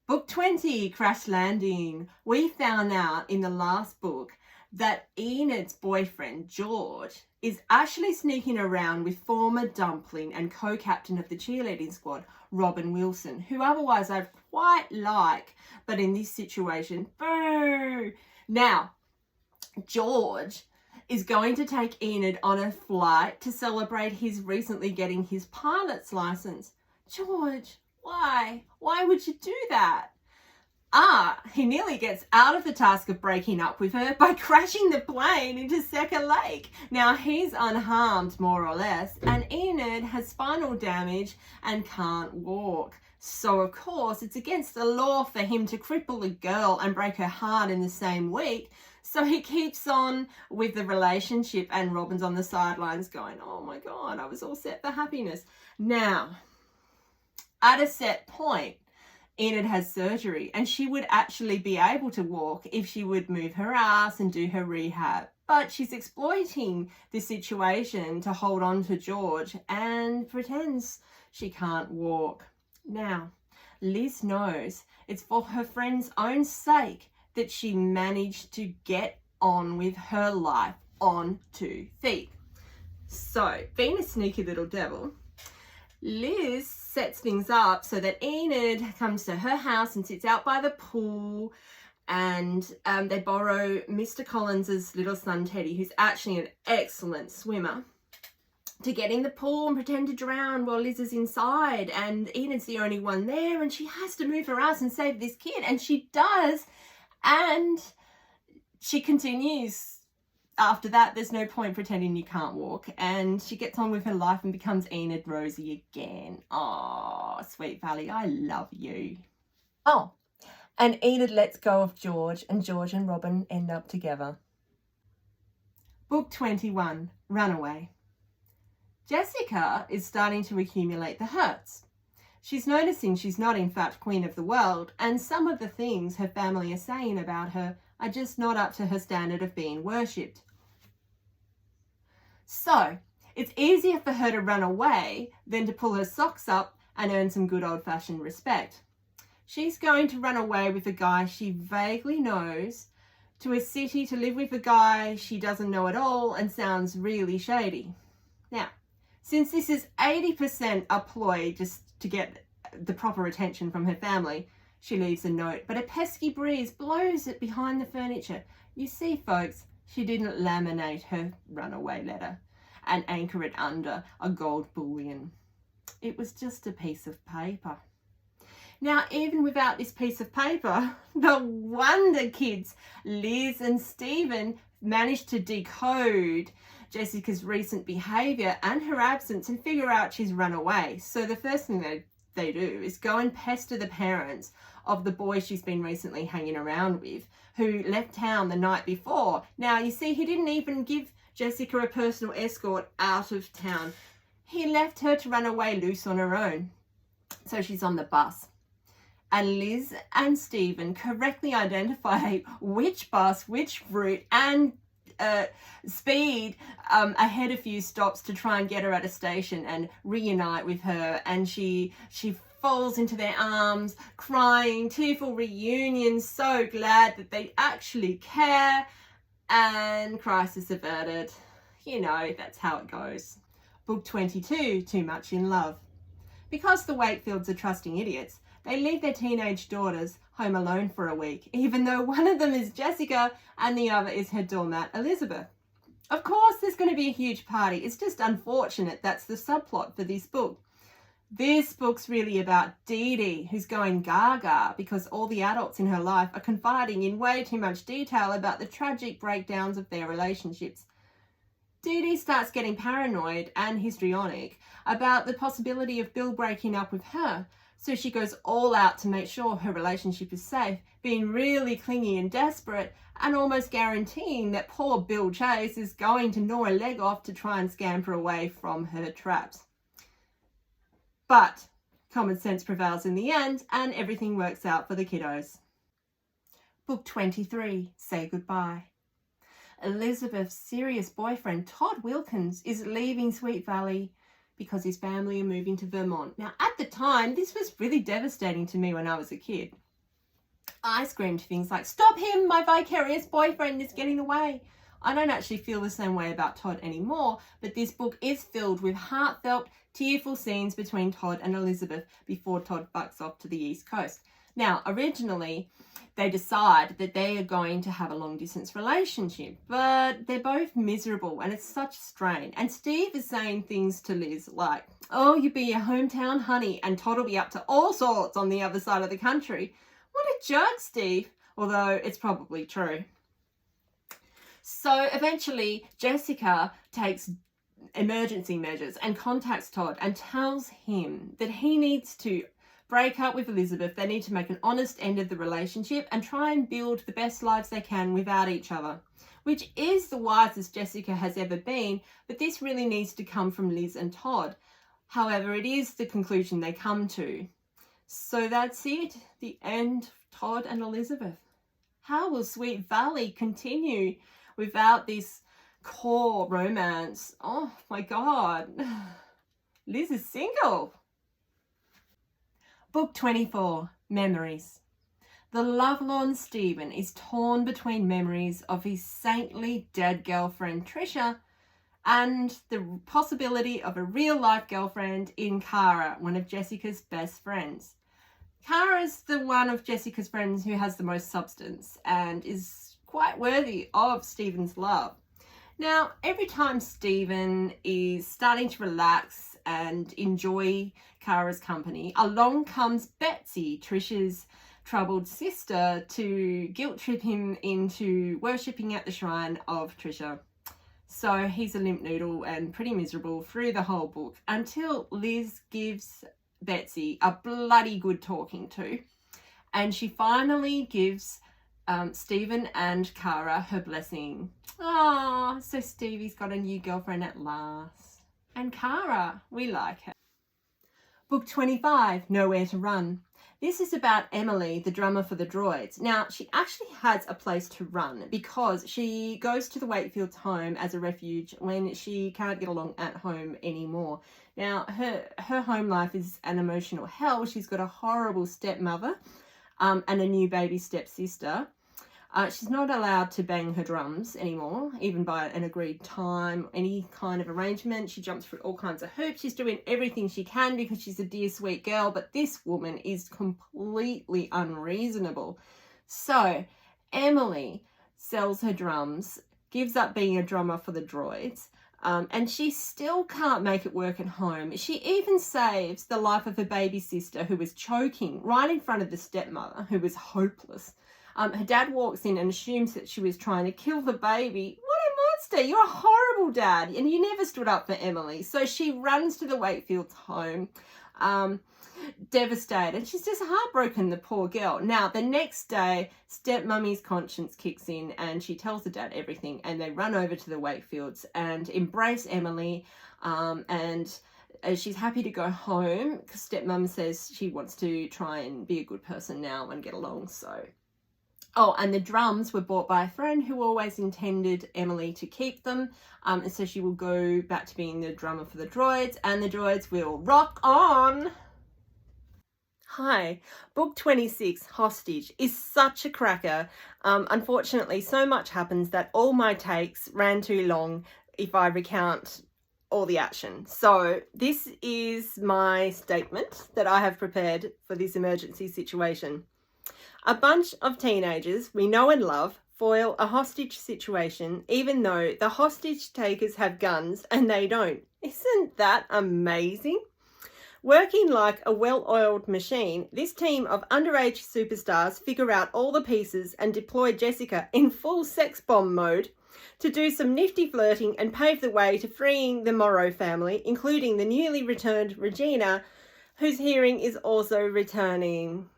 Book 20, Crash Landing. We found out in the last book that Enid's boyfriend, George, is actually sneaking around with former Dumpling and co-captain of the cheerleading squad, Robin Wilson, who otherwise I quite like, but in this situation, boo! Now, George is going to take Enid on a flight to celebrate his recently getting his pilot's license. George, why? Why would you do that? He nearly gets out of the task of breaking up with her by crashing the plane into Seca Lake. Now, he's unharmed, more or less, and Enid has spinal damage and can't walk. So, of course, it's against the law for him to cripple a girl and break her heart in the same week. So he keeps on with the relationship, and Robin's on the sidelines going, oh my God, I was all set for happiness. Now, at a set point, Enid has surgery and she would actually be able to walk if she would move her ass and do her rehab. But she's exploiting this situation to hold on to George and pretends she can't walk. Now, Liz knows it's for her friend's own sake that she managed to get on with her life on 2 feet. So, being a sneaky little devil, Liz sets things up so that Enid comes to her house and sits out by the pool, and they borrow Mr. Collins's little son Teddy, who's actually an excellent swimmer, to get in the pool and pretend to drown while Liz is inside, and Enid's the only one there, and she has to move her ass and save this kid, and she does, and she continues. After that, there's no point pretending you can't walk, and she gets on with her life and becomes Enid Rosie again. Oh, Sweet Valley, I love you. Oh, and Enid lets go of George, and George and Robin end up together. Book 21, Runaway. Jessica is starting to accumulate the hurts. She's noticing she's not in fact queen of the world, and some of the things her family are saying about her are just not up to her standard of being worshipped. So, it's easier for her to run away than to pull her socks up and earn some good old-fashioned respect. She's going to run away with a guy she vaguely knows, to a city to live with a guy she doesn't know at all and sounds really shady. Now, since this is 80% a ploy just to get the proper attention from her family, she leaves a note, but a pesky breeze blows it behind the furniture. You see, folks, she didn't laminate her runaway letter and anchor it under a gold bullion. It was just a piece of paper. Now, even without this piece of paper, the Wonder Kids, Liz and Stephen, managed to decode Jessica's recent behaviour and her absence and figure out she's run away. So the first thing they do is go and pester the parents of the boy she's been recently hanging around with, who left town the night before. Now, you see, he didn't even give Jessica a personal escort out of town. He left her to run away loose on her own. So she's on the bus. And Liz and Stephen correctly identify which bus, which route, and speed ahead a few stops to try and get her at a station and reunite with her. And she falls into their arms, crying, tearful reunion, so glad that they actually care, and crisis averted. You know, that's how it goes. Book 22, Too Much in Love. Because the Wakefields are trusting idiots, they leave their teenage daughters home alone for a week, even though one of them is Jessica and the other is her doormat, Elizabeth. Of course, there's going to be a huge party. It's just unfortunate that's the subplot for this book. This book's really about Dee Dee, who's going gaga because all the adults in her life are confiding in way too much detail about the tragic breakdowns of their relationships. Dee Dee starts getting paranoid and histrionic about the possibility of Bill breaking up with her, so she goes all out to make sure her relationship is safe, being really clingy and desperate, and almost guaranteeing that poor Bill Chase is going to gnaw a leg off to try and scamper away from her traps. But common sense prevails in the end, and everything works out for the kiddos. Book 23, Say Goodbye. Elizabeth's serious boyfriend, Todd Wilkins, is leaving Sweet Valley because his family are moving to Vermont. Now, at the time, this was really devastating to me when I was a kid. I screamed things like, "Stop him, my vicarious boyfriend is getting away." I don't actually feel the same way about Todd anymore, but this book is filled with heartfelt, tearful scenes between Todd and Elizabeth before Todd bucks off to the East Coast. Now, originally, they decide that they are going to have a long-distance relationship, but they're both miserable and it's such strain. And Steve is saying things to Liz like, "Oh, you'll be your hometown honey, and Todd will be up to all sorts on the other side of the country." What a jerk, Steve, although it's probably true. So eventually, Jessica takes emergency measures and contacts Todd and tells him that he needs to break up with Elizabeth. They need to make an honest end of the relationship and try and build the best lives they can without each other, which is the wisest Jessica has ever been, but this really needs to come from Liz and Todd. However, it is the conclusion they come to. So that's it, the end of Todd and Elizabeth. How will Sweet Valley continue without this core romance? Oh my God. Liz is single. Book 24, Memories. The lovelorn Stephen is torn between memories of his saintly dead girlfriend Trisha and the possibility of a real-life girlfriend in Cara, one of Jessica's best friends. Cara's the one of Jessica's friends who has the most substance and is quite worthy of Stephen's love. Now, every time Stephen is starting to relax and enjoy Cara's company, along comes Betsy, Trisha's troubled sister, to guilt trip him into worshipping at the shrine of Trisha. So he's a limp noodle and pretty miserable through the whole book until Liz gives Betsy a bloody good talking to, and she finally gives Stephen and Cara her blessing. Oh, so Stevie's got a new girlfriend at last. And Cara, we like her. Book 25, Nowhere to Run. This is about Emily, the drummer for the Droids. Now, she actually has a place to run because she goes to the Wakefield's home as a refuge when she can't get along at home anymore. Now, her home life is an emotional hell. She's got a horrible stepmother and a new baby stepsister. She's not allowed to bang her drums anymore, even by an agreed time, any kind of arrangement. She jumps through all kinds of hoops. She's doing everything she can because she's a dear, sweet girl, but this woman is completely unreasonable. So Emily sells her drums, gives up being a drummer for the Droids, and she still can't make it work at home. She even saves the life of her baby sister who was choking right in front of the stepmother, who was hopeless. Her dad walks in and assumes that she was trying to kill the baby. What a monster! You're a horrible dad, and you never stood up for Emily. So she runs to the Wakefield's home, devastated. She's just heartbroken, the poor girl. Now, the next day, stepmummy's conscience kicks in and she tells the dad everything, and they run over to the Wakefields and embrace Emily, and she's happy to go home because stepmum says she wants to try and be a good person now and get along. Oh, and the drums were bought by a friend who always intended Emily to keep them. And so she will go back to being the drummer for the Droids, and the Droids will rock on. Hi, book 26, Hostage, is such a cracker. Unfortunately, so much happens that all my takes ran too long if I recount all the action. So this is my statement that I have prepared for this emergency situation. A bunch of teenagers we know and love foil a hostage situation even though the hostage takers have guns and they don't. Isn't that amazing? Working like a well-oiled machine, this team of underage superstars figure out all the pieces and deploy Jessica in full sex bomb mode to do some nifty flirting and pave the way to freeing the Morrow family, including the newly returned Regina, whose hearing is also returning.